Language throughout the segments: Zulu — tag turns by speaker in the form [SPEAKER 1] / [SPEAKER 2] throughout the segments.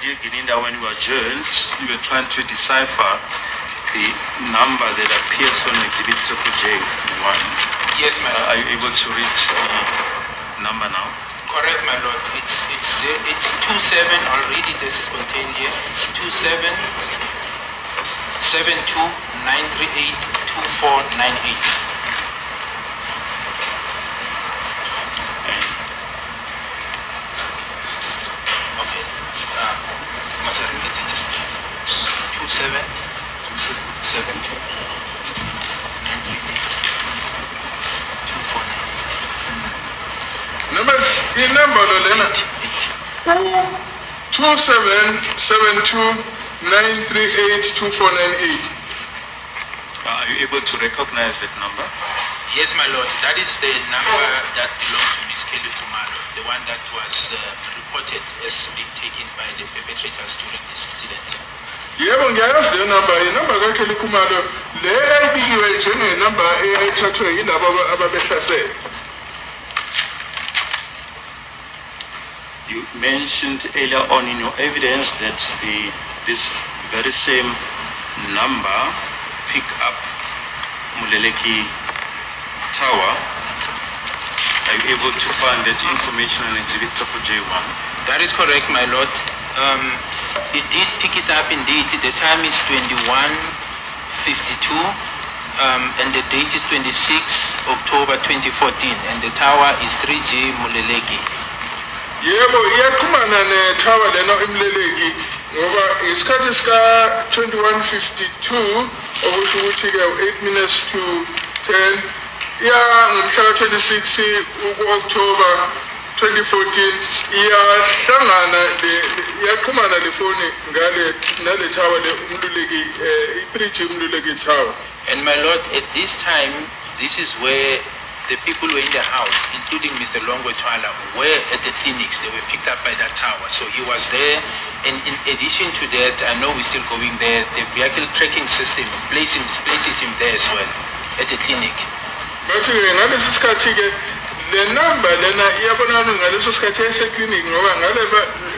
[SPEAKER 1] Brigadier Gininda, when we adjourned, we were trying to decipher the number that appears on Exhibit J1.
[SPEAKER 2] Yes, my lord.
[SPEAKER 1] Are you able to read the number now?
[SPEAKER 2] Correct, my lord. It's 27. I'll read it as it's contained here. It's 27 72 938 2498. Okay. Must I repeat it? 27 72 938 2498.
[SPEAKER 3] Number Lena 2772938248.
[SPEAKER 1] Are you able to recognize that number?
[SPEAKER 2] Yes, my lord. That is the number that belongs to Miss Kelly Kumalo, the one that was reported as being taken by the perpetrators during this incident.
[SPEAKER 3] Yebo ngiyazi le number kaKelly Kumalo le ayibikiwe njengenumber eyayithathwe yilabo ababehlasela.
[SPEAKER 1] You mentioned earlier on in your evidence that this very same number picked up Muleleki Tower. Are you able to find that information on Exhibit J1?
[SPEAKER 2] That is correct, my lord. It did pick it up indeed. The time is 21:52, and the date is 26 October 2014, and the tower is 3G Muleleki.
[SPEAKER 3] Yebo iyaqhumana ne-tower lena eMleleki ngoba isikhathi sika 21:52 okusho ukuthi ke 8 minutes to 10 ngomhla ka 26 October 2014 iyaqhumana le phone nale tower le uMluleki i-3G uMluleki tower.
[SPEAKER 2] And my lord, at this time, this is where the people were in the house, including Mr. Longo Twala, were at the clinics. They were picked up by that tower. So he was there. And in addition to that, I know we're still going there. The vehicle tracking system places him there as well, at the clinic.
[SPEAKER 3] But ngaleso sikhathi ke le number lena iyabonana ngaleso sikhathi eseclinic ngoba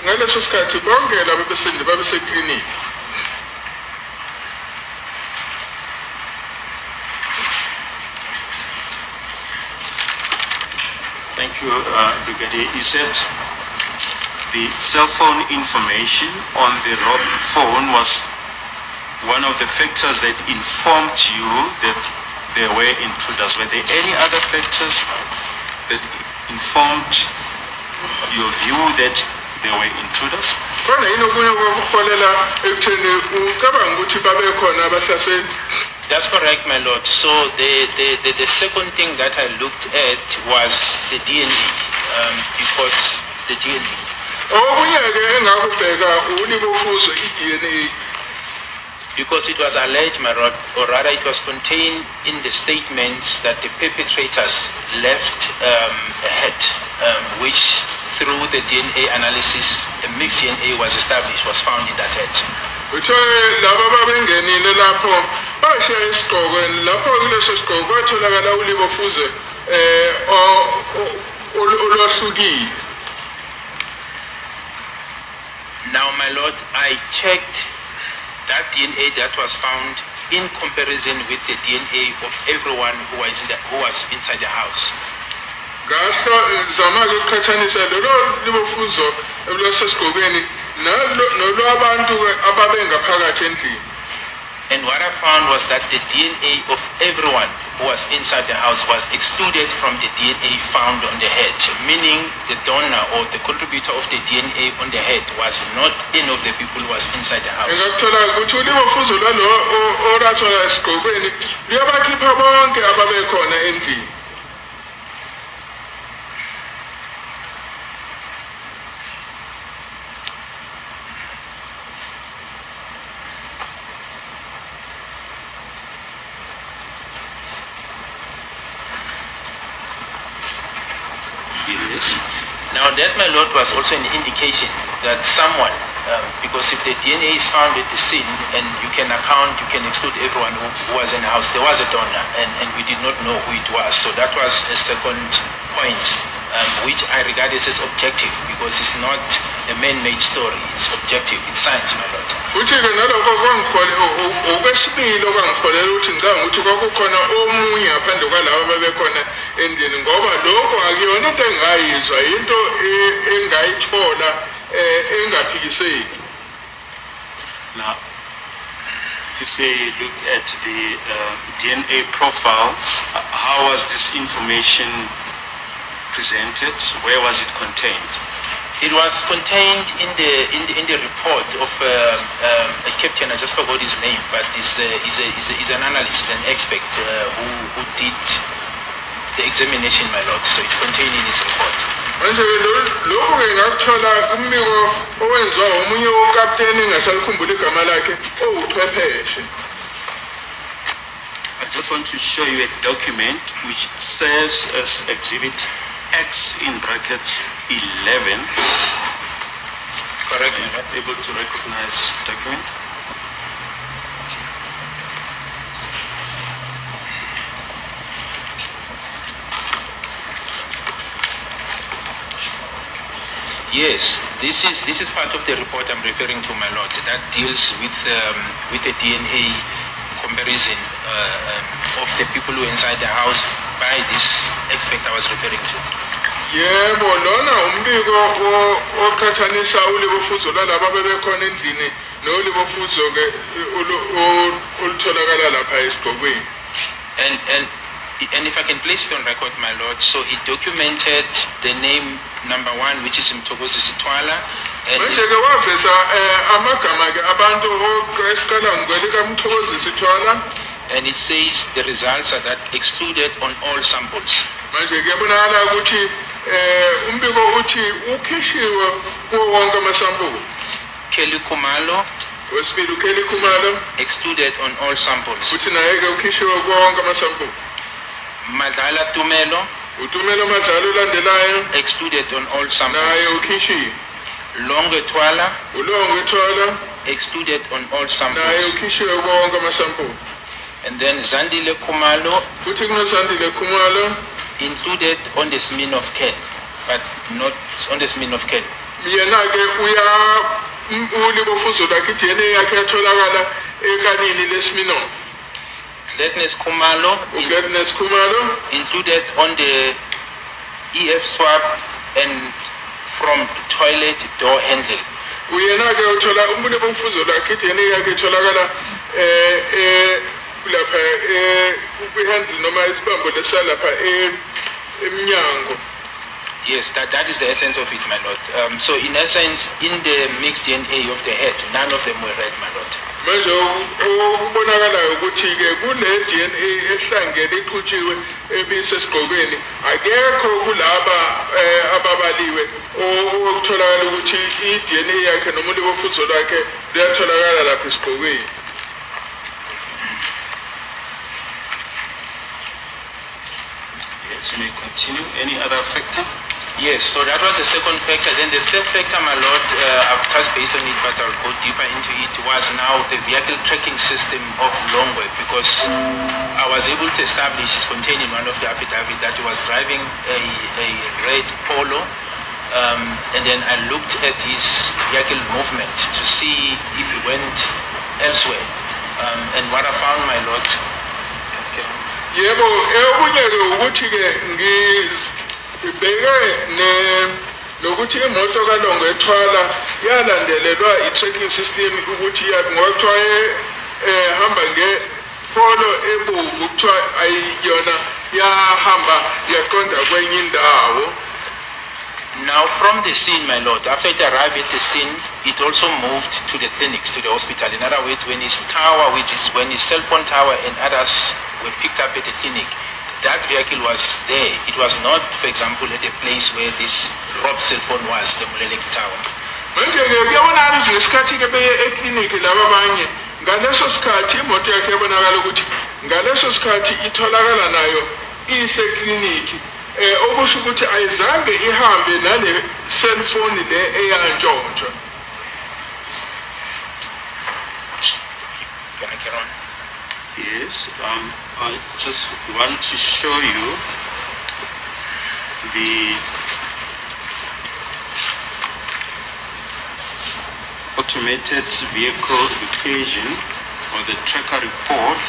[SPEAKER 3] ngaleso sikhathi bonke labo babeseclinic.
[SPEAKER 1] Thank you, Brigadier. You said the cell phone information on the robbed phone was one of the factors that informed you that there were intruders. Were there any other factors that informed your view that there were intruders?
[SPEAKER 3] Khona yini okunye okuholela ekutheni ucabanga ukuthi babekhona abahlaseli?
[SPEAKER 2] That's correct, my lord. So the second thing that I looked at was the DNA, because the DNA. Because it was alleged, my lord, or rather it was contained in the statements that the perpetrators left a head, which through the DNA analysis, a mixed DNA was established, was found in that head.
[SPEAKER 3] Bashiya isigqoko lapho kuleso sigqoko kwatholakala ulibofuze olwahlukile.
[SPEAKER 2] Now, my lord, I checked that DNA that was found in comparison with the DNA of everyone who was inside the house.
[SPEAKER 3] Ngahla zama ukuqhathanisa lelo libofuzo olwasesigqokweni nolwabantu ababengaphakathi endlini.
[SPEAKER 2] And what I found was that the DNA of everyone who was inside the house was excluded from the DNA found on the head, meaning the donor or the contributor of the DNA on the head was not any of the people who was inside the house.
[SPEAKER 1] Yes.
[SPEAKER 2] Now that, my lord, was also an indication that someone, because if the DNA is found at the scene and you can exclude everyone who was in the house, there was a donor and we did not know who it was. So that was a second point, which I regard as objective, because it's not a man-made story. It's objective. It's science, my lord.
[SPEAKER 3] futhi ke naloko okwesibili okwangikholela ukuthi ngicanga ukuthi kwakukhona omunye ngaphandle kwalabo babekhona endlini ngoba lokho akuyona into engayizwa into engayithola engaphikiseki.
[SPEAKER 1] Now, if you say look at the DNA profile, how was this information presented? Where was it contained?
[SPEAKER 2] It was contained in the report of a captain. I just forgot his name, but he's an analyst, he's an expert who did the examination, my lord. So it's contained in his report.
[SPEAKER 3] Manje lokho ke ngakuthola umbiko owenziwa omunye ukapteni engasalikhumbula igama lakhe owuchwepheshe.
[SPEAKER 1] I just want to show you a document which serves as Exhibit X in brackets 11.
[SPEAKER 2] Correct.
[SPEAKER 1] Are you able to recognize this document?
[SPEAKER 2] Yes, this is part of the report I'm referring to, my lord. That deals with the DNA comparison of the people who are inside the house by this expert I was referring to.
[SPEAKER 3] Yebo lona umbiko oqhathanisa ulibofuzo lalabo bebekhona endlini nolibofuzo ke olutholakala lapha esigqokweni.
[SPEAKER 2] And if I can place it on record, my lord, so he documented the name number 1, which is Mthokozi Sithwala, and
[SPEAKER 3] manje ke waveza amagama ke abantu oqesikala ngwelika Mthokozi Sithwala,
[SPEAKER 2] and it says the results are that excluded on all samples.
[SPEAKER 3] manje ke bonakala ukuthi umbiko uthi ukhishiwe kuwo wonke amasampulu.
[SPEAKER 2] Kelly Kumalo
[SPEAKER 3] Wesibili uKelly Khumalo
[SPEAKER 2] excluded on all samples.
[SPEAKER 3] uthi naye ke ukhishiwe kuwo wonke amasampulu.
[SPEAKER 2] Madala Tumelo
[SPEAKER 3] Utumelo Madlala ulandelayo
[SPEAKER 2] excluded on all
[SPEAKER 3] naye
[SPEAKER 2] samples.
[SPEAKER 3] ukhishiwe.
[SPEAKER 2] Longwe Twala
[SPEAKER 3] Ulongwe Thwala
[SPEAKER 2] excluded on all
[SPEAKER 3] naye
[SPEAKER 2] samples.
[SPEAKER 3] ukhishiwe kuwo wonke amasampulu.
[SPEAKER 2] And then Zandile Kumalo
[SPEAKER 3] Futhi kunoSandile Khumalo
[SPEAKER 2] included on the smear of Ken, but not on the smear of Ken.
[SPEAKER 3] yena ke ulibofuzo lakhe DNA yakhe yatholakala ekanini lesimino.
[SPEAKER 2] Gladness Kumalo
[SPEAKER 3] uGladness Khumalo
[SPEAKER 2] included on the EF swab and from the toilet door handle.
[SPEAKER 3] uyena ke uthola ulibofuzo lakhe DNA yakhe itholakala lapha kwihandle noma isibambo lesalapha emnyango.
[SPEAKER 2] Yes, that is the essence of it, my lord. So in essence, in the mixed DNA of the head, none of them were red, my lord.
[SPEAKER 3] Manje okubonakalayo ukuthi ke kule DNA ehlangene iqhuthiwe ebisesigqokweni akekho kulaba ababaliwe okutholakala ukuthi iDNA yakhe noma ulibofuzo lakhe liyatholakala lapha esigqokweni.
[SPEAKER 1] Yes, you may continue. Any other factor?
[SPEAKER 2] Yes, so that was the second factor. Then the third factor, my lord, I've touched base on it, but I'll go deeper into it, was now the vehicle tracking system of Longwe, because I was able to establish, it's contained in one of the affidavit, that he was driving a red Polo, and then I looked at his vehicle movement to see if he went elsewhere. And what I found, my lord,
[SPEAKER 3] Yebo okunye ke ukuthi ke ngibheke nokuthi imoto kaLongwe ethwala yalandelelwa i-tracking system ukuthi ngokuthiwa hamba ngepolo ebomvu kuthiwa ayiyona yahamba yaqonda kwenye indawo.
[SPEAKER 2] now from the scene, my lord, after it arrived at the scene, it also moved to the clinics, to the hospital. In other words, when his tower, which is when his cell phone tower and others were picked up at the clinic, that vehicle was there. It was not, for example, at the place where this robbed cell phone was, the Muleleki Tower.
[SPEAKER 3] Manje ke kuyabonakala ukuthi ngesikhathi ke beye ekliniki laba abanye ngaleso sikhathi imoto yakhe yabonakala ukuthi ngaleso sikhathi itholakala nayo isekliniki. Okusho ukuthi ayizange ihambe nale cell phone le eyantshontsho.
[SPEAKER 2] Can I carry on?
[SPEAKER 1] Yes, I just want to show you the automated vehicle occasion or the tracker report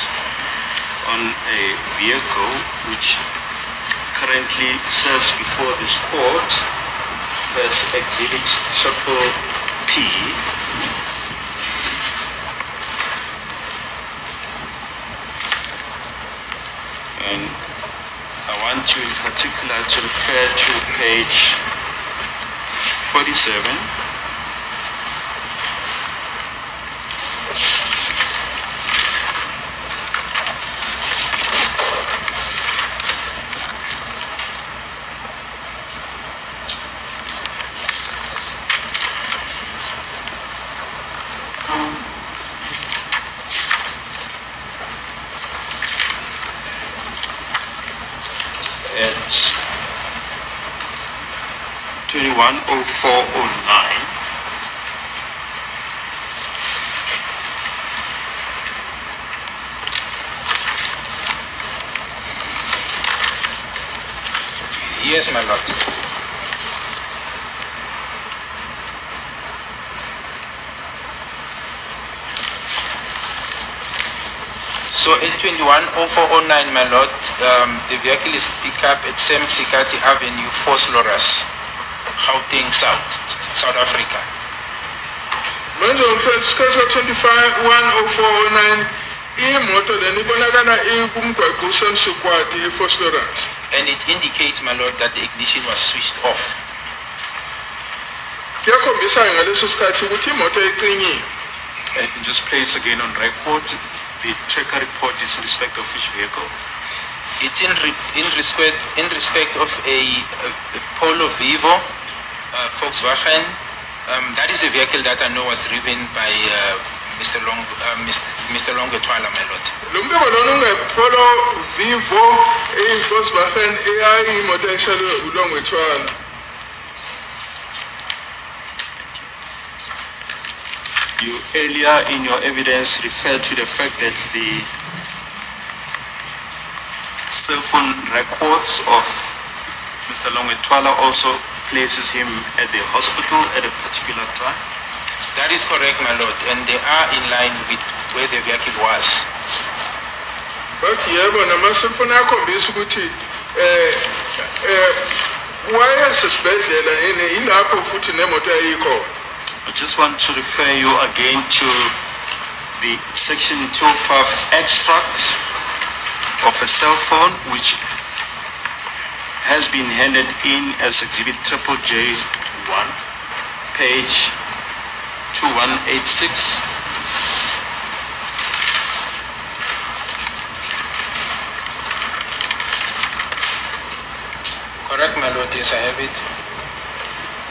[SPEAKER 1] on a vehicle which currently serves before this court as Exhibit Triple P. And I want you in particular to refer to page 47. At 210409.
[SPEAKER 2] Yes, my lord. So at 210409, my lord, the vehicle is picked up at Sam Sikati Avenue, Vosloorus, Gauteng South, South Africa.
[SPEAKER 3] Manje ngisikhathi ka-25-10409 imoto lena ibonakala ikumgwaqo usemsikwati eFosloorus.
[SPEAKER 2] And it indicates, my lord, that the ignition was switched off.
[SPEAKER 3] Kuyakhombisa ngaleso sikhathi ukuthi imoto icinyiwe.
[SPEAKER 1] And just place again on record the tracker report is in respect of which vehicle?
[SPEAKER 2] It's in respect of a Polo Vivo Volkswagen. That is the vehicle that I know was driven by Mr. Longwetwala, my lord.
[SPEAKER 3] Lumbeko lona ungepolo Vivo Volkswagen imoto eshayelwe uLongwetwala.
[SPEAKER 1] You earlier in your evidence referred to the fact that the cell phone records of Mr. Longwetwala also places him at the hospital at a particular time.
[SPEAKER 2] That is correct, my lord, and they are in line with where the vehicle was.
[SPEAKER 3] But yebo namasifuna akhombisa ukuthi wayesesibhedlela ilapho futhi nemoto ayikho.
[SPEAKER 1] I just want to refer you again to the section 205 extract of a cell phone which has been handed in as Exhibit Triple J1, page 2186.
[SPEAKER 2] Correct, my lord, yes, I have it.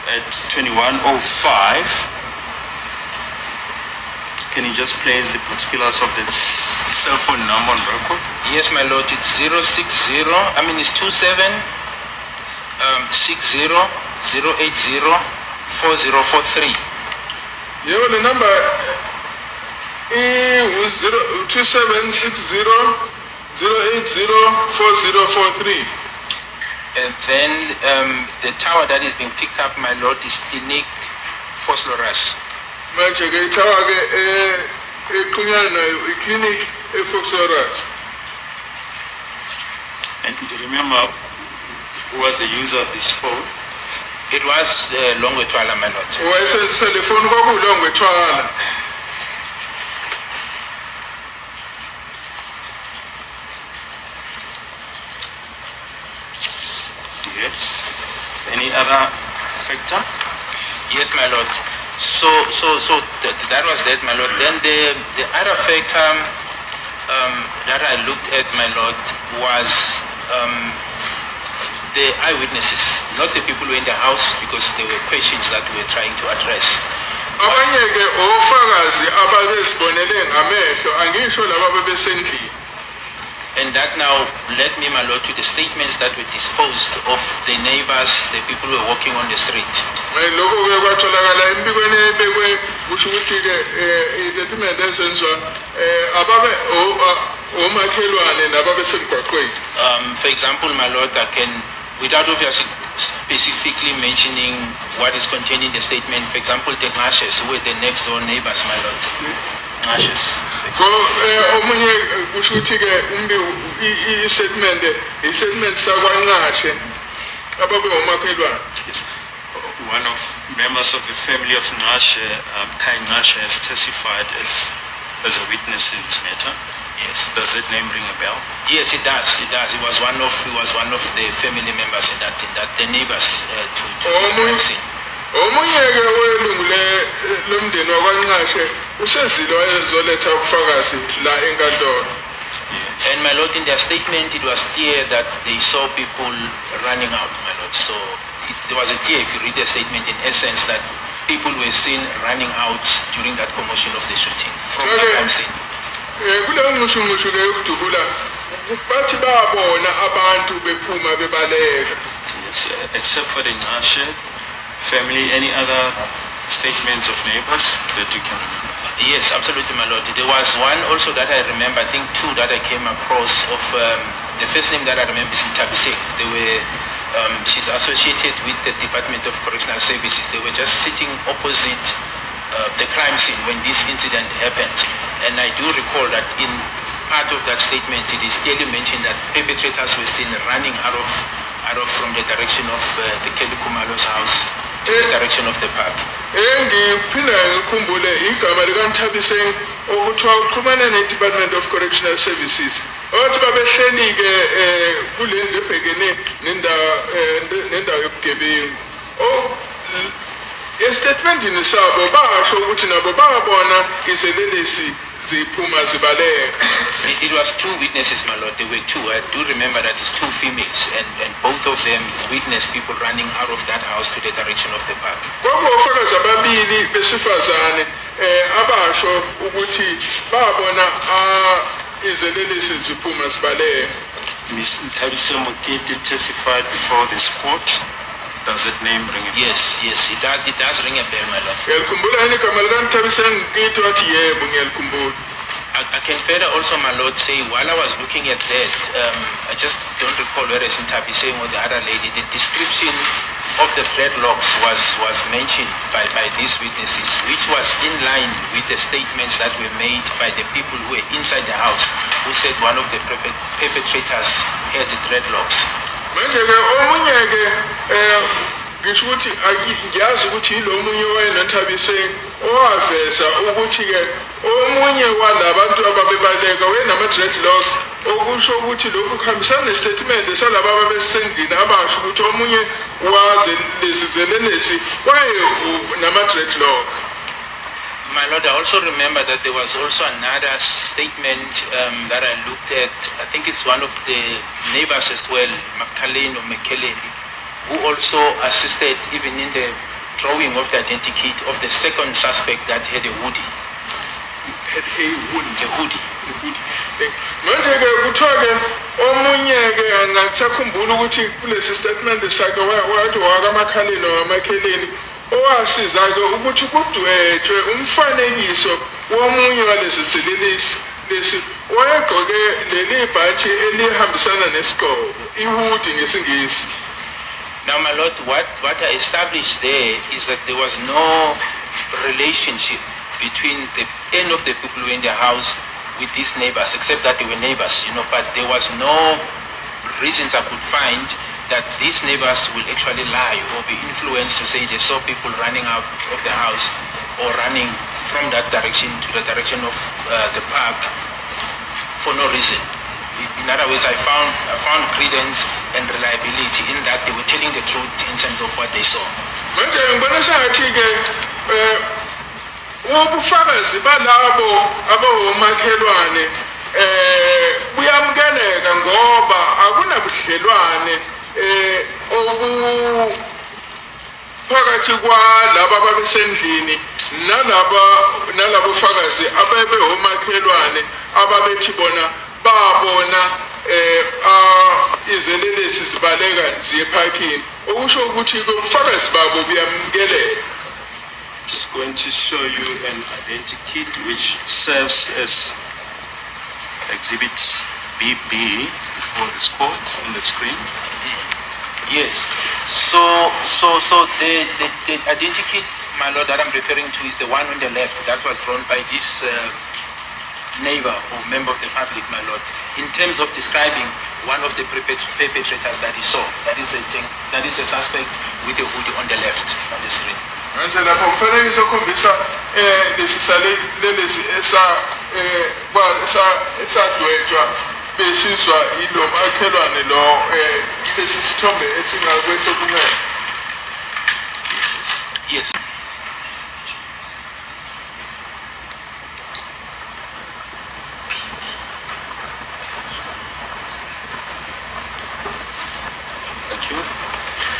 [SPEAKER 1] At 2105, can you just place the particulars of the cell phone number on record?
[SPEAKER 2] Yes, my lord, it's 060, it's 2760804043.
[SPEAKER 3] Yebo le number is 2760804043.
[SPEAKER 2] And then the tower that is being picked up, my lord, is Clinic Vosloorus.
[SPEAKER 3] Manje ke ithawa ke equnyana nayo iclinic eFosloorus.
[SPEAKER 1] And do you remember who was the user of this phone?
[SPEAKER 2] It was Longwetwala, my lord.
[SPEAKER 3] Wayesebenzisa le phone kwakuLongwetwala.
[SPEAKER 1] Yes. Any other factor?
[SPEAKER 2] Yes, my lord. So that was that, my lord. Then the other factor that I looked at, my lord, was the eyewitnesses, not the people who were in the house, because there were questions that we were trying to address.
[SPEAKER 3] Abanye ke ofakazi ababesibonele ngamehlo angisho laba bebesendlini.
[SPEAKER 2] And that now led me, my lord, to the statements that were disposed of the neighbors, the people who were walking on the street.
[SPEAKER 3] Lokho ke kwatholakala empikweni ebekwe kusho ukuthi ke istatement esenzwa ababe omakhelwane nababe semgwaqweni.
[SPEAKER 2] For example, my lord, I can, without obviously specifically mentioning what is contained in the statement. For example, the Ngashes, who were the next door neighbors, my lord. Ngashes.
[SPEAKER 3] So omunye kusho ukuthi ke i-statement sakwanqashe ababe umakhelwane.
[SPEAKER 1] Yes. One of members of the family of Ngashe, Kai Ngashe, has testified as a witness in this matter.
[SPEAKER 2] Yes.
[SPEAKER 1] Does that name ring a bell?
[SPEAKER 2] Yes, it does. It does. He was one of the family members in that the neighbors to the crime scene.
[SPEAKER 3] Omunye ke welungu lomndeni wakwanqashe usezile wayezoletha ubufakazi la enkantolo.
[SPEAKER 1] Yes.
[SPEAKER 2] And my lord, in their statement, it was clear that they saw people running out, my lord. So there was a clear, if you read the statement, in essence, that people were seen running out during that commotion of the shooting from the crime scene.
[SPEAKER 3] Kuleyo nqushu ke yokudubula bathi babona abantu bephuma bebaleka.
[SPEAKER 1] Yes. Except for the Ngashe family, any other statements of neighbors that you can remember?
[SPEAKER 2] Yes, absolutely, my lord. There was one also that I remember, I think two that I came across of, the first name that I remember is Tabisek. They were, she's associated with the Department of Correctional Services. They were just sitting opposite the crime scene when this incident happened. And I do recall that in part of that statement, it is clearly mentioned that perpetrators were seen running out of from the direction of the Kelly Kumalo's house to the direction of the park.
[SPEAKER 3] Ngiphinda ngikhumbule igama likaNthabiseng okuthiwa uxhumana ne-Department of Correctional Services. Othi babehleli ke kule ndlu ebhekene nendawo yobugebengu. Estatementini sabo basho ukuthi nabo babona izelelesi ziphuma zibaleka.
[SPEAKER 2] It was two witnesses, my lord. There were two. I do remember that it's two females, and both of them witnessed people running out of that house to the direction of the park.
[SPEAKER 3] Kwakufakazi ababili besifazane abasho ukuthi babona izelelesi ziphuma zibaleka.
[SPEAKER 1] Ms. Tabise Mokete testified before this court. Does that name ring a bell?
[SPEAKER 2] Yes, it does ring a bell, my lord.
[SPEAKER 3] Ngiyakhumbula yini igama likaNthabiseng ngithi wathi yebo ngiyakhumbula.
[SPEAKER 2] I can further also, my lord, say while I was looking at that, I just don't recall whether it's Tabiseng or the other lady, the description of the dreadlocks was mentioned by these witnesses, which was in line with the statements that were made by the people who were inside the house, who said one of the perpetrators had dreadlocks.
[SPEAKER 3] Manje ke omunye ke ngisho ukuthi ngiyazi ukuthi lo munye wayenothabiseng owaveza ukuthi ke omunye walabantu ababebaleka wayenama dreadlocks okusho ukuthi lokhu kuhambisana nestatement salabo ababesendlini abasho ukuthi omunye waze lesizelelesi wayenama dreadlock.
[SPEAKER 2] My lord, I also remember that there was also another statement that I looked at. I think it's one of the neighbors as well, Makaleni or Mekeleni, who also assisted even in the drawing of the identity of the second suspect that had a hoodie.
[SPEAKER 3] Had a hoodie. Manje ke kuthiwa ke omunye ke angasakhumbula ukuthi kulesi statement sakhe wathi wakaMakhaleni waMakheleni owasiza ke ukuthi kudwetshwe umfanekiso womunye walesi silelesi lesi wayegqoke leli bhathi elihambisana nesigqoko ihoodie ngesingisi.
[SPEAKER 2] Now, my lord, what I established there is that there was no relationship between the end of the people who were in the house with these neighbors, except that they were neighbors, but there was no reasons I could find that these neighbors will actually lie or be influenced to say they saw people running out of the house or running from that direction to the direction of the park for no reason. In other words, I found credence and reliability in that they were telling the truth in terms of what they saw.
[SPEAKER 3] Manje ngibona sengathi ke ubufakazi balabo abomakhelwane buyamukeleka ngoba akunabudlelwane phakathi kwalabo ababesendlini nalabo fakazi ababe omakhelwane ababethi bona babona izelelesi zibaleka ziye parking okusho ukuthi ubufakazi babo buyamukeleka.
[SPEAKER 1] Just going to show you an identity kit which serves as exhibit BB before this court on the screen.
[SPEAKER 2] Yes. So the identikit, my lord, that I'm referring to is the one on the left that was drawn by this neighbor or member of the public, my lord. In terms of describing one of the perpetrators that he saw, that is a suspect with a hoodie on the left on the screen.
[SPEAKER 3] manje lapho umfanekiso okhombisa lesisale lelesi esadwetshwa besizwa ilo makhelwane lo lesi sithombe esingakwe sokumele.
[SPEAKER 2] Yes.
[SPEAKER 1] Thank you.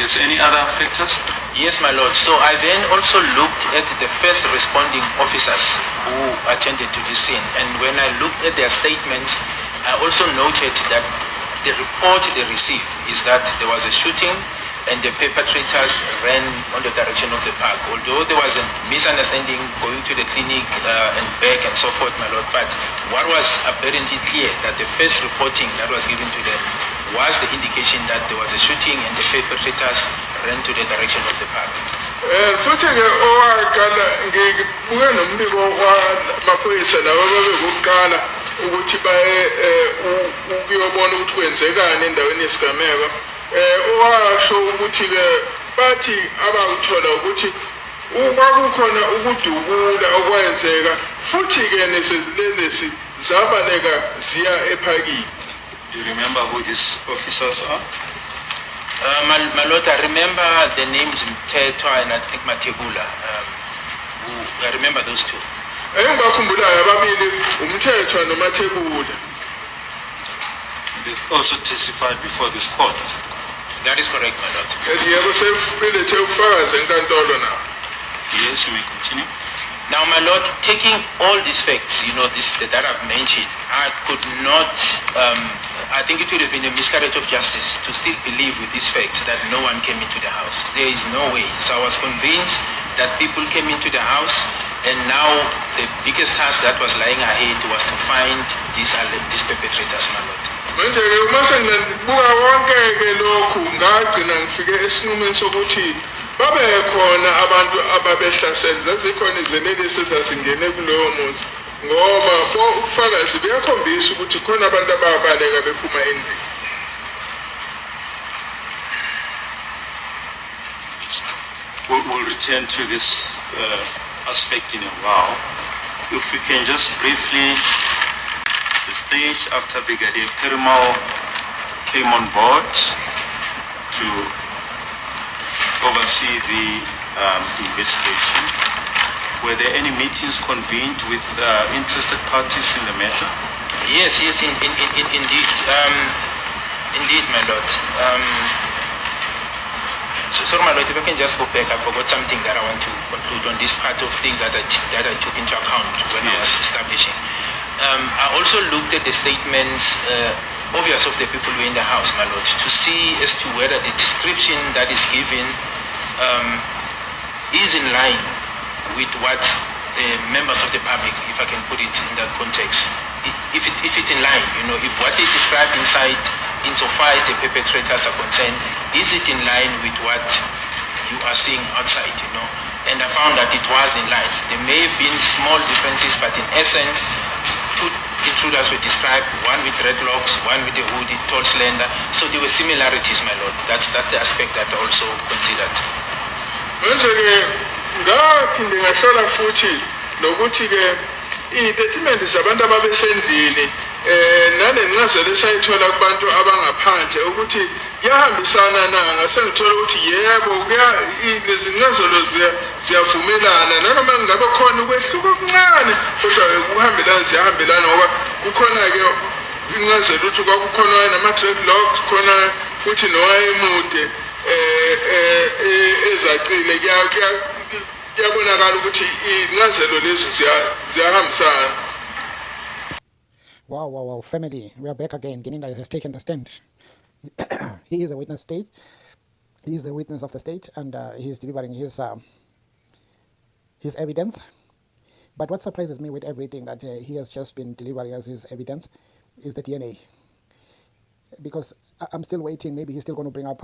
[SPEAKER 1] Is any other factors?
[SPEAKER 2] Yes, my lord. So I then also looked at the first responding officers who attended to the scene. And when I looked at their statements, I also noted that the report they received is that there was a shooting and the perpetrators ran on the direction of the park. Although there was a misunderstanding going to the clinic and back and so forth, my lord, but what was apparently clear that the first reporting that was given to them was the indication that there was a shooting and the perpetrators ran to the direction of the park.
[SPEAKER 3] Futhi ke owaqala ngibuke nombiko kwamaphoyisa laba babekuqala ukuthi baye ukuyobona ukuthi kwenzekani endaweni yesigameko. Owasho ukuthi ke bathi abakuthola ukuthi kwakukhona ukudubula okwenzeka futhi ke nesilelesi zabaleka ziya ephakini.
[SPEAKER 1] Do you remember who these officers are?
[SPEAKER 2] My lord, I remember the names Mtetwa and I think Matebula. I remember those two.
[SPEAKER 3] Engibakhumbulayo ababili uMthethwa noMathebula.
[SPEAKER 1] They've also testified before this court.
[SPEAKER 2] That is correct, my lord.
[SPEAKER 3] Yebo sebelethe ubufakazi enkantolo na.
[SPEAKER 1] Yes, you may continue.
[SPEAKER 2] Now, my lord, taking all these facts, that I've mentioned, I could not, I think it would have been a miscarriage of justice to still believe with these facts that no one came into the house. There is no way. So I was convinced that people came into the house, and now the biggest task that was lying ahead was to find these perpetrators, my lord.
[SPEAKER 3] Manje ke uma sengibuka konke ke lokhu ngagcina ngifike esinqumeni sokuthi babe khona abantu ababehlasela zazikhona izelelesi ezasingene kulowo muzi ngoba ubufakazi buyakhombisa ukuthi khona abantu ababaleka bephuma endlini.
[SPEAKER 1] We'll return to this aspect in a while. If we can just briefly, the stage after Brigadier Perimal came on board to oversee the investigation, were there any meetings convened with interested parties in the matter?
[SPEAKER 2] Yes, indeed. Indeed, my lord. Sorry, my lord, if I can just go back, I forgot something that I want to conclude on this part of things that I took into account when I was establishing. I also looked at the statements, obvious of the people who were in the house, my lord, to see as to whether the description that is given is in line with what the members of the public, if I can put it in that context, if it's in line, if what they described inside, insofar as the perpetrators are concerned, is it in line with what you are seeing outside, And I found that it was in line. There may have been small differences, but in essence, two intruders were described, one with dreadlocks, one with a hoodie, tall, slender. So there were similarities, my lord. That's the aspect that I also considered.
[SPEAKER 3] Manje-ke ngaphinde ngahlola futhi nokuthi-ke iy'tatimende zabantu ababesendlini nanencazelo esayithola kubantu abangaphandle ukuthi yahambisana na. Ngasengithola ukuthi yebo lezi ncazelo ziyavumelana nanoma ngabe khona ukwehluka okuncane kodwa ukuhambelana ziyahambelana ngoba kukhona-ke incazelo ukuthi kwakukhona nama-dreadlocks khona futhi nowayemude ezacile kuyabonakala ukuthi incazelo lezi ziyahambisana.
[SPEAKER 4] Wow, family. We are back again. Gininda has taken the stand. He is a witness state. He is the witness of the state, and he is delivering his evidence. But what surprises me with everything that he has just been delivering as his evidence is the DNA. Because I'm still waiting. Maybe he's still going to bring up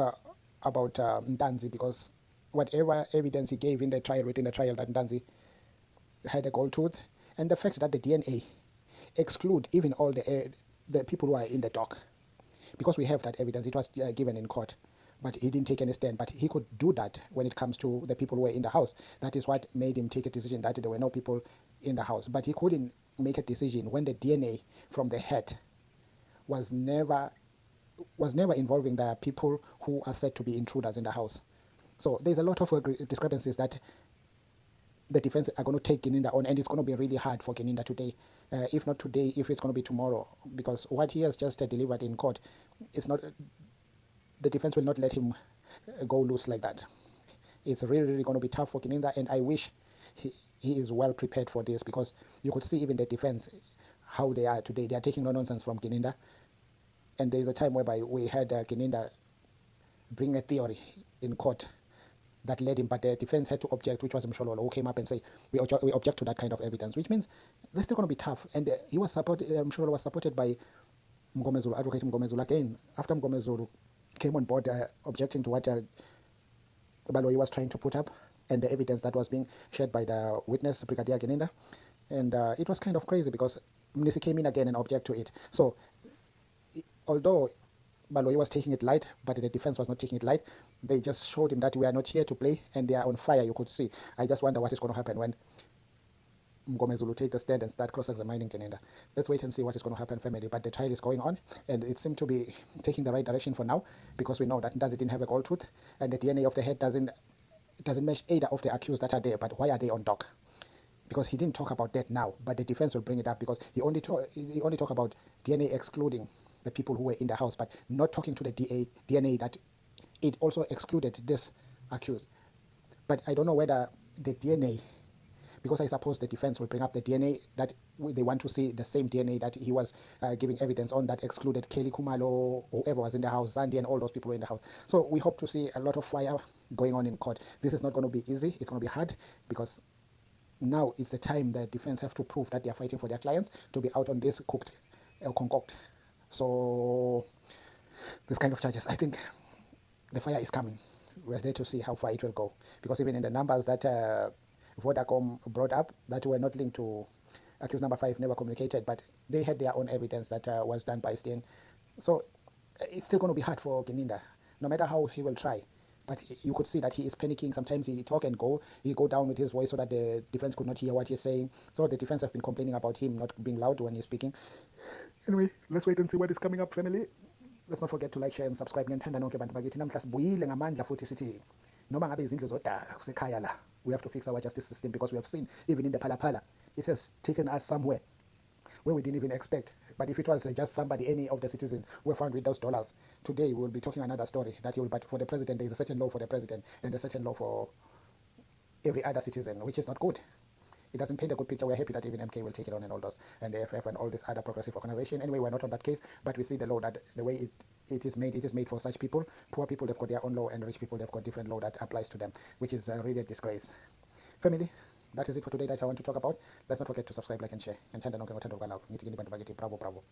[SPEAKER 4] about Ntanzi, because whatever evidence he gave in the trial, within the trial, that Ntanzi had a gold tooth, and the fact that the DNA exclude even all the people who are in the dock, because we have that evidence. It was given in court, but he didn't take any stand. But he could do that when it comes to the people who were in the house. That is what made him take a decision that there were no people in the house. But he couldn't make a decision when the DNA from the head was never involving the people who are said to be intruders in the house. So there's a lot of discrepancies that the defense are going to take Gininda on, and it's going to be really hard for Gininda today. If not today, if it's going to be tomorrow, because what he has just delivered in court, it's not. The defense will not let him go loose like that. It's really, really going to be tough for Gininda, and I wish he is well prepared for this, because you could see even the defense, how they are today. They are taking no nonsense from Gininda, and there is a time whereby we had Gininda bring a theory in court that led him, but the defense had to object, which was Mshololo, who came up and say, we object to that kind of evidence, which means they're still going to be tough. And he was supported, Mshololo was supported by Mngomezulu, Advocate Mngomezulu. Again, after Mngomezulu came on board objecting to what BALOI was trying to put up, and the evidence that was being shared by the witness, Brigadier Gininda. And it was kind of crazy, because Mnisi came in again and object to it. So although BALOI was taking it light, but the defense was not taking it light, they just showed him that we are not here to play, and they are on fire, you could see. I just wonder what is going to happen when Mngomezulu take the stand and start cross-examining Gininda. Let's wait and see what is going to happen, family. But the trial is going on, and it seemed to be taking the right direction for now, because we know that Ntanzi didn't have a gold tooth, and the DNA of the head doesn't match either of the accused that are there. But why are they on dock? Because he didn't talk about that now, but the defense will bring it up, because he only talk about DNA excluding the people who were in the house, but not talking to the DNA that it also excluded this accused. But I don't know whether the DNA, because I suppose the defense will bring up the DNA that they want to see the same DNA that he was giving evidence on, that excluded Kelly Kumalo, whoever was in the house, Zandi, and all those people were in the house. So we hope to see a lot of fire going on in court. This is not going to be easy. It's going to be hard, because now it's the time the defense have to prove that they are fighting for their clients to be out on this concoct. So this kind of charges, I think the fire is coming. We're there to see how far it will go, because even in the numbers that Vodacom brought up that were not linked to accused number 5 never communicated, but they had their own evidence that was done by Steen. So it's still going to be hard for Gininda, no matter how he will try. But you could see that he is panicking. Sometimes he talk and go. He go down with his voice so that the defense could not hear what he's saying. So the defense have been complaining about him not being loud when he's speaking. Anyway, let's wait and see what is coming up, family. Let's not forget to like, share, and subscribe. Ngiyanithanda nonke bantu bakithi. Namhla sibuyile ngamandla futhi sithi noma ngabe izindlu zodaka kusekhaya la. We have to fix our justice system, because we have seen even in the Phala, it has taken us somewhere where we didn't even expect. But if it was just somebody, any of the citizens were found with those dollars, today we'll be talking another story. But for the president, there is a certain law for the president and a certain law for every other citizen, which is not good. It doesn't paint a good picture. We're happy that even MK will take it on, and all those, and the AFF and all this other progressive organization. Anyway, we're not on that case, but we see the law that the way it is made for such people. Poor people, they've got their own law, and rich people, they've got different law that applies to them, which is really a disgrace. Family, that is it for today that I want to talk about. Let's not forget to subscribe, like, and share. And bravo, bravo.